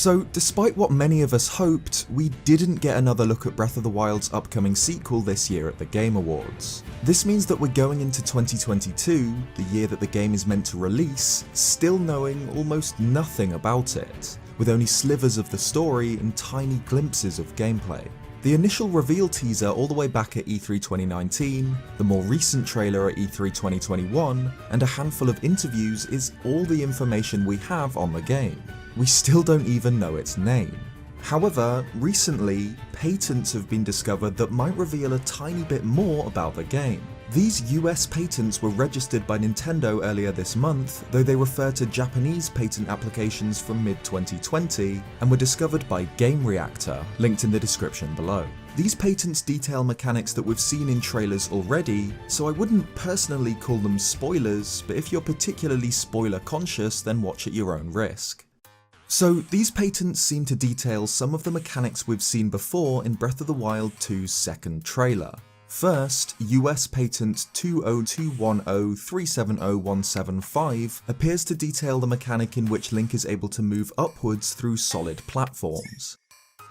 So despite what many of us hoped, we didn't get another look at Breath of the Wild's upcoming sequel this year at the Game Awards. This means that we're going into 2022, the year that the game is meant to release, still knowing almost nothing about it, with only slivers of the story and tiny glimpses of gameplay. The initial reveal teaser all the way back at E3 2019, the more recent trailer at E3 2021, and a handful of interviews is all the information we have on the game. We still don't even know its name. However, recently, patents have been discovered that might reveal a tiny bit more about the game. These US patents were registered by Nintendo earlier this month, though they refer to Japanese patent applications from mid-2020 and were discovered by Game Reactor, linked in the description below. These patents detail mechanics that we've seen in trailers already, so I wouldn't personally call them spoilers, but if you're particularly spoiler conscious, then watch at your own risk. So these patents seem to detail some of the mechanics we've seen before in Breath of the Wild 2's second trailer. First, US patent 20210370175 appears to detail the mechanic in which Link is able to move upwards through solid platforms.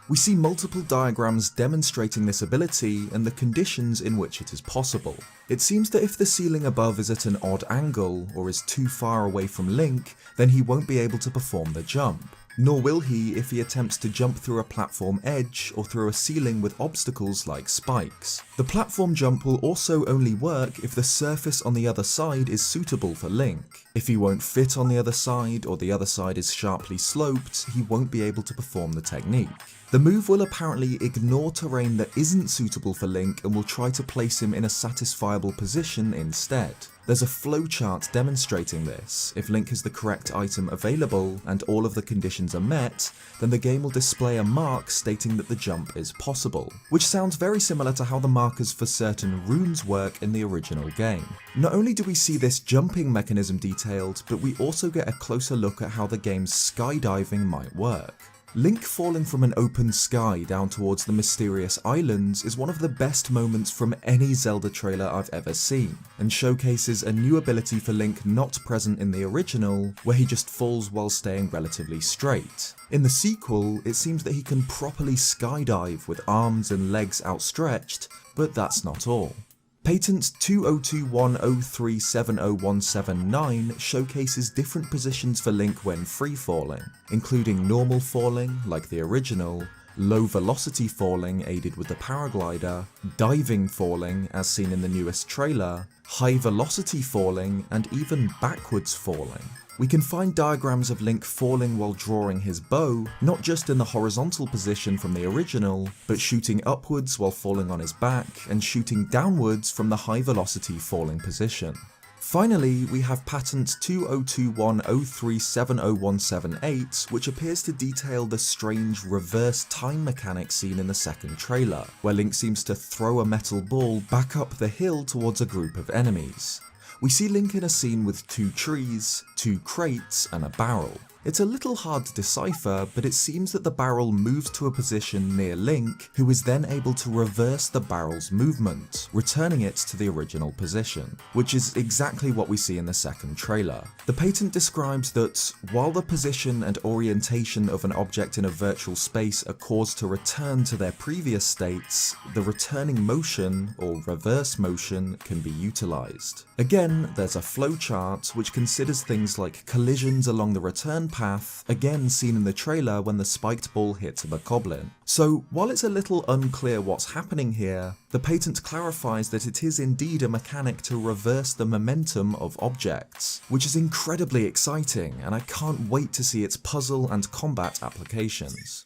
We see multiple diagrams demonstrating this ability and the conditions in which it is possible. It seems that if the ceiling above is at an odd angle or is too far away from Link, then he won't be able to perform the jump. Nor will he if he attempts to jump through a platform edge or through a ceiling with obstacles like spikes. The platform jump will also only work if the surface on the other side is suitable for Link. If he won't fit on the other side or the other side is sharply sloped, he won't be able to perform the technique. The move will apparently ignore terrain that isn't suitable for Link and will try to place him in a satisfiable position instead. There's a flowchart demonstrating this. If Link has the correct item available and all of the conditions are met, then the game will display a mark stating that the jump is possible, which sounds very similar to how the markers for certain runes work in the original game. Not only do we see this jumping mechanism detailed, but we also get a closer look at how the game's skydiving might work. Link falling from an open sky down towards the mysterious islands is one of the best moments from any Zelda trailer I've ever seen, and showcases a new ability for Link not present in the original, where he just falls while staying relatively straight. In the sequel, it seems that he can properly skydive with arms and legs outstretched, but that's not all. Patent 20210370179 showcases different positions for Link when free falling, including normal falling, like the original, low velocity falling aided with the paraglider, diving falling as seen in the newest trailer, high velocity falling, and even backwards falling. We can find diagrams of Link falling while drawing his bow, not just in the horizontal position from the original, but shooting upwards while falling on his back, and shooting downwards from the high velocity falling position. Finally, we have patent 20210370178, which appears to detail the strange reverse time mechanic seen in the second trailer, where Link seems to throw a metal ball back up the hill towards a group of enemies. We see Link in a scene with 2 trees, 2 crates, and a barrel. It's a little hard to decipher, but it seems that the barrel moves to a position near Link, who is then able to reverse the barrel's movement, returning it to the original position, which is exactly what we see in the second trailer. The patent describes that, while the position and orientation of an object in a virtual space are caused to return to their previous states, the returning motion, or reverse motion, can be utilized. Again, there's a flowchart which considers things like collisions along the return path, again seen in the trailer when the spiked ball hits a bokoblin. So while it's a little unclear what's happening here, the patent clarifies that it is indeed a mechanic to reverse the momentum of objects, which is incredibly exciting, and I can't wait to see its puzzle and combat applications.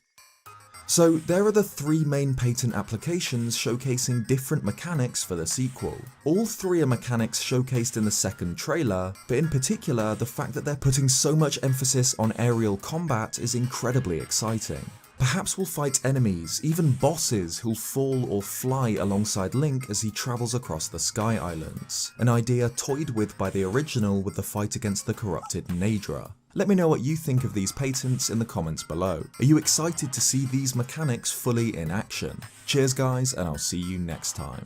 So there are the 3 main patent applications showcasing different mechanics for the sequel. All 3 are mechanics showcased in the second trailer, but in particular the fact that they're putting so much emphasis on aerial combat is incredibly exciting. Perhaps we'll fight enemies, even bosses, who'll fall or fly alongside Link as he travels across the Sky Islands, an idea toyed with by the original with the fight against the corrupted Naydra. Let me know what you think of these patents in the comments below. Are you excited to see these mechanics fully in action? Cheers guys, and I'll see you next time.